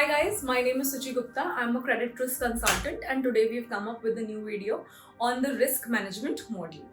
Hi guys, my name is Suchi Gupta. I'm a credit risk consultant and today we've come up with a new video on the risk management module.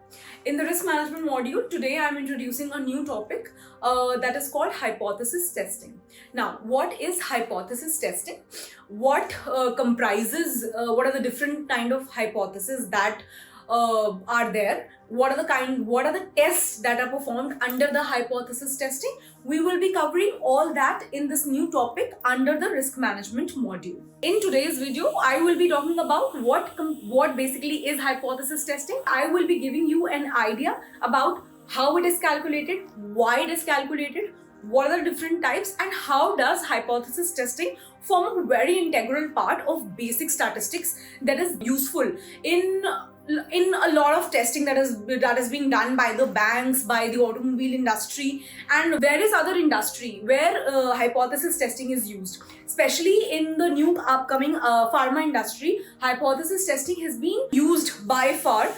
In the risk management module, today I'm introducing a new topic that is called hypothesis testing. Now, what is hypothesis testing? What what are the different kind of hypotheses that are there? What are the tests that are performed under the hypothesis testing? We will be covering all that in this new topic under the risk management module. In today's video, I will be talking about what basically is hypothesis testing. I will be giving you an idea about how it is calculated, why it is calculated, what are the different types, and how does hypothesis testing form a very integral part of basic statistics that is useful in a lot of testing that is being done by the banks, by the automobile industry, and various other industry where hypothesis testing is used. Especially in the new upcoming pharma industry, hypothesis testing has been used by far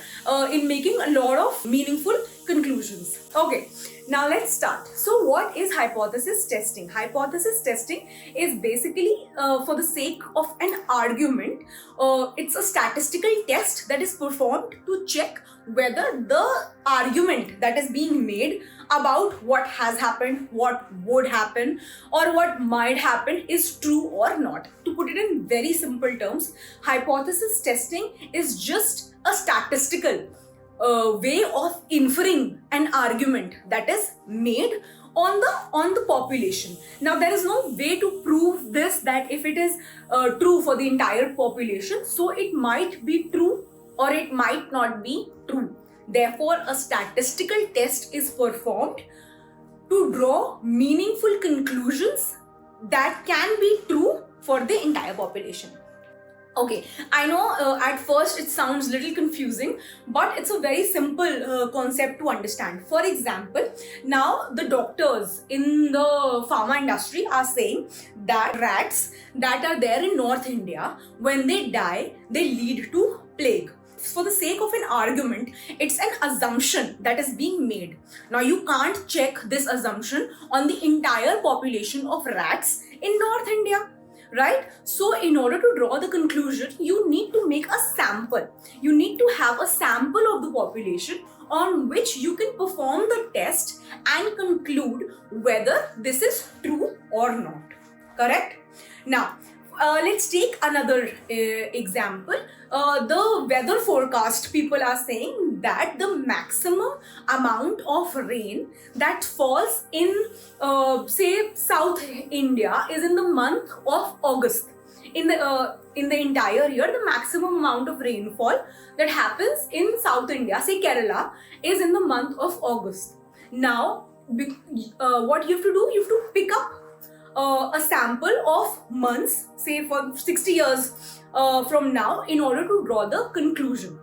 in making a lot of meaningful conclusions. Okay, now let's start. So what is hypothesis testing? Hypothesis testing is basically for the sake of an argument. It's a statistical test that is performed to check whether the argument that is being made about what has happened, what would happen, or what might happen is true or not. To put it in very simple terms, hypothesis testing is just a statistical way of inferring an argument that is made on the population. Now, there is no way to prove this, that if it is true for the entire population, so it might be true or it might not be true. Therefore, a statistical test is performed to draw meaningful conclusions that can be true for the entire population. Okay, I know at first it sounds a little confusing, but it's a very simple concept to understand. For example, now the doctors in the pharma industry are saying that rats that are there in North India, when they die, they lead to plague. For the sake of an argument, it's an assumption that is being made. Now, you can't check this assumption on the entire population of rats in North India. Right? So in order to draw the conclusion, you need to make a sample. You need to have a sample of the population on which you can perform the test and conclude whether this is true or not. Correct? Now, let's take another example. The weather forecast, people are saying that the maximum amount of rain that falls in say South India is in the month of August. In the entire year, the maximum amount of rainfall that happens in South India, say Kerala, is in the month of August. Now, what you have to do, you have to pick up a sample of months, say for 60 years from now, in order to draw the conclusion.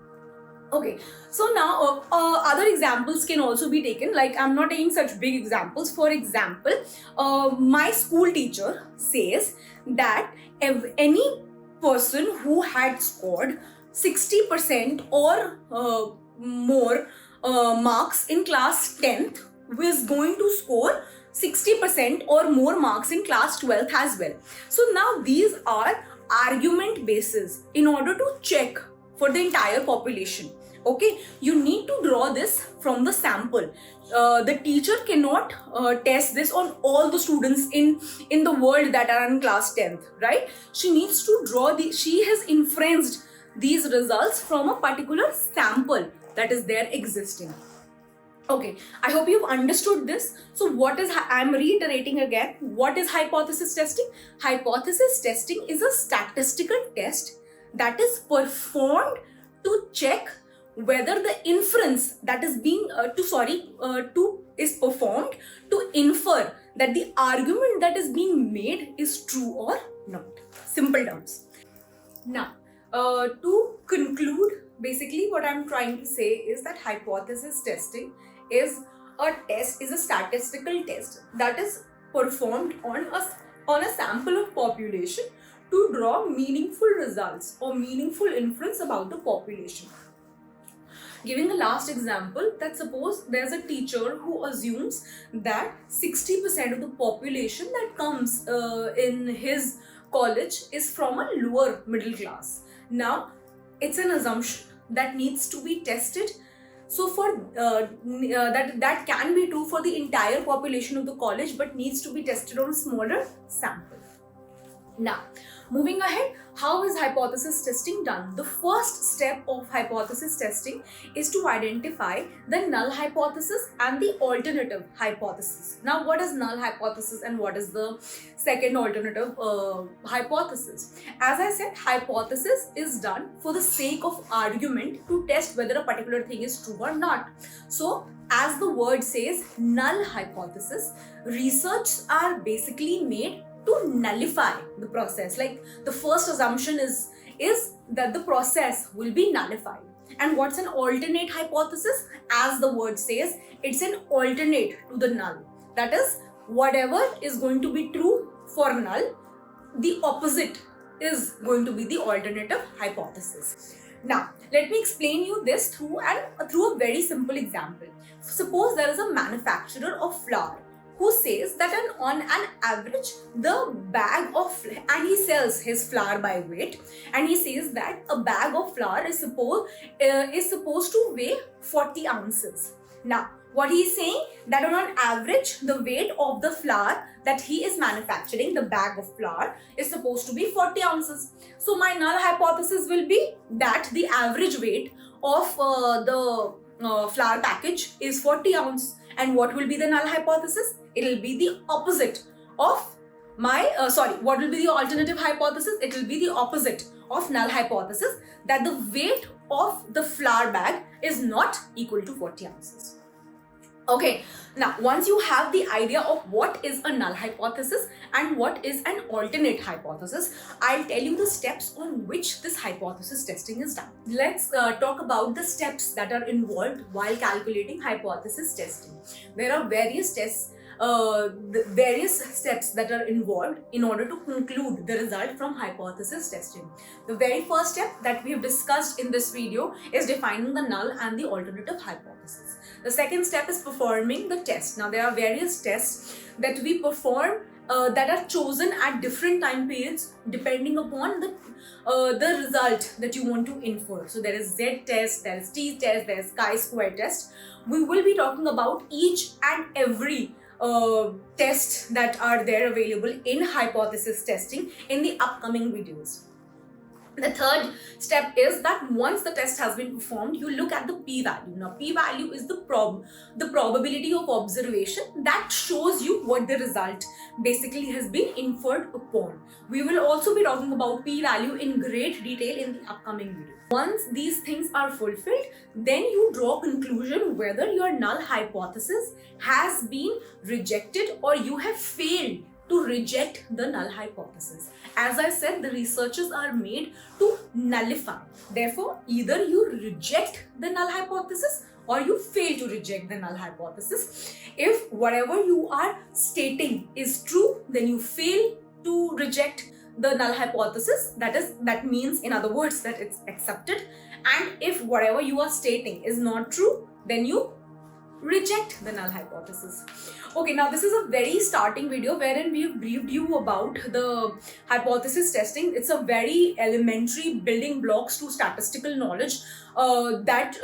Okay, so now other examples can also be taken. Like, I'm not taking such big examples. For example, my school teacher says that if any person who had scored 60% or more marks in class 10th is going to score 60% or more marks in class 12th as well. So now these are argument bases in order to check for the entire population. Okay, you need to draw this from the sample. The teacher cannot test this on all the students in the world that are in class 10th, right? She needs to she has inferenced these results from a particular sample that is there existing. Okay, I hope you've understood this. So I'm reiterating again, what is hypothesis testing? Hypothesis testing is a statistical test that is performed to check whether the inference that is being, is performed to infer that the argument that is being made is true or not. Simple terms. Now, to conclude, basically what I'm trying to say is that hypothesis testing is a statistical test that is performed on a sample of population to draw meaningful results or meaningful inference about the population. Giving a last example, that suppose there's a teacher who assumes that 60% of the population that comes in his college is from a lower middle class. Now, it's an assumption that needs to be tested. So for that can be true for the entire population of the college, but needs to be tested on a smaller sample. Now, moving ahead, how is hypothesis testing done? The first step of hypothesis testing is to identify the null hypothesis and the alternative hypothesis. Now, what is null hypothesis and what is the second alternative hypothesis? As I said, hypothesis is done for the sake of argument to test whether a particular thing is true or not. So, as the word says, null hypothesis, research are basically made to nullify the process. Like the first assumption is that the process will be nullified. And what's an alternate hypothesis? As the word says, it's an alternate to the null. That is, whatever is going to be true for null, the opposite is going to be the alternative hypothesis. Now, let me explain you this through a very simple example. Suppose there is a manufacturer of flour who says that on an average, the bag of, and he sells his flour by weight, and he says that a bag of flour is supposed to weigh 40 ounces. Now, what he is saying, that on an average, the weight of the flour that he is manufacturing, the bag of flour, is supposed to be 40 ounces. So my null hypothesis will be that the average weight of the flour package is 40 ounces. And what will be the null hypothesis? It will be the opposite of what will be the alternative hypothesis? It will be the opposite of null hypothesis, that the weight of the flour bag is not equal to 40 ounces. Okay, now once you have the idea of what is a null hypothesis and what is an alternate hypothesis, I'll tell you the steps on which this hypothesis testing is done. Let's talk about the steps that are involved while calculating hypothesis testing. There are various tests, various steps that are involved in order to conclude the result from hypothesis testing. The very first step that we have discussed in this video is defining the null and the alternative hypothesis. The second step is performing the test. Now, there are various tests that we perform that are chosen at different time periods depending upon the result that you want to infer. So there is Z test, there is T test, there is chi-square test. We will be talking about each and every tests that are there available in hypothesis testing in the upcoming videos. The third step is that once the test has been performed, you look at the p-value. Now, p-value is the probability of observation that shows you what the result basically has been inferred upon. We will also be talking about p-value in great detail in the upcoming video. Once these things are fulfilled, then you draw conclusion whether your null hypothesis has been rejected or you have failed to reject the null hypothesis. As I said, the researches are made to nullify. Therefore, either you reject the null hypothesis or you fail to reject the null hypothesis. If whatever you are stating is true, then you fail to reject the null hypothesis. That means, in other words, that it's accepted. And if whatever you are stating is not true, then you reject the null hypothesis. Okay, now this is a very starting video wherein we've briefed you about the hypothesis testing. It's a very elementary building blocks to statistical knowledge that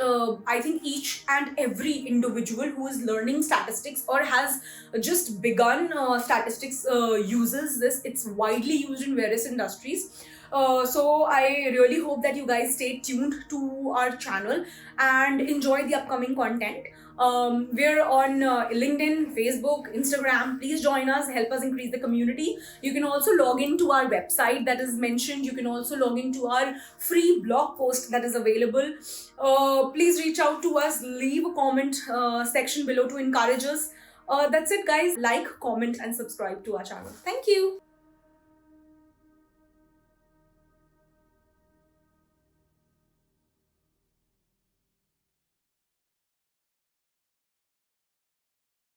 I think each and every individual who is learning statistics or has just begun statistics uses this. It's widely used in various industries. So I really hope that you guys stay tuned to our channel and enjoy the upcoming content. We're on LinkedIn, Facebook, Instagram. Please join us, help us increase the community. You can also log into our website that is mentioned. You can also log into our free blog post that is available. Please reach out to us, leave a comment section below to encourage us. That's it, guys. Like, comment and subscribe to our channel. Thank you.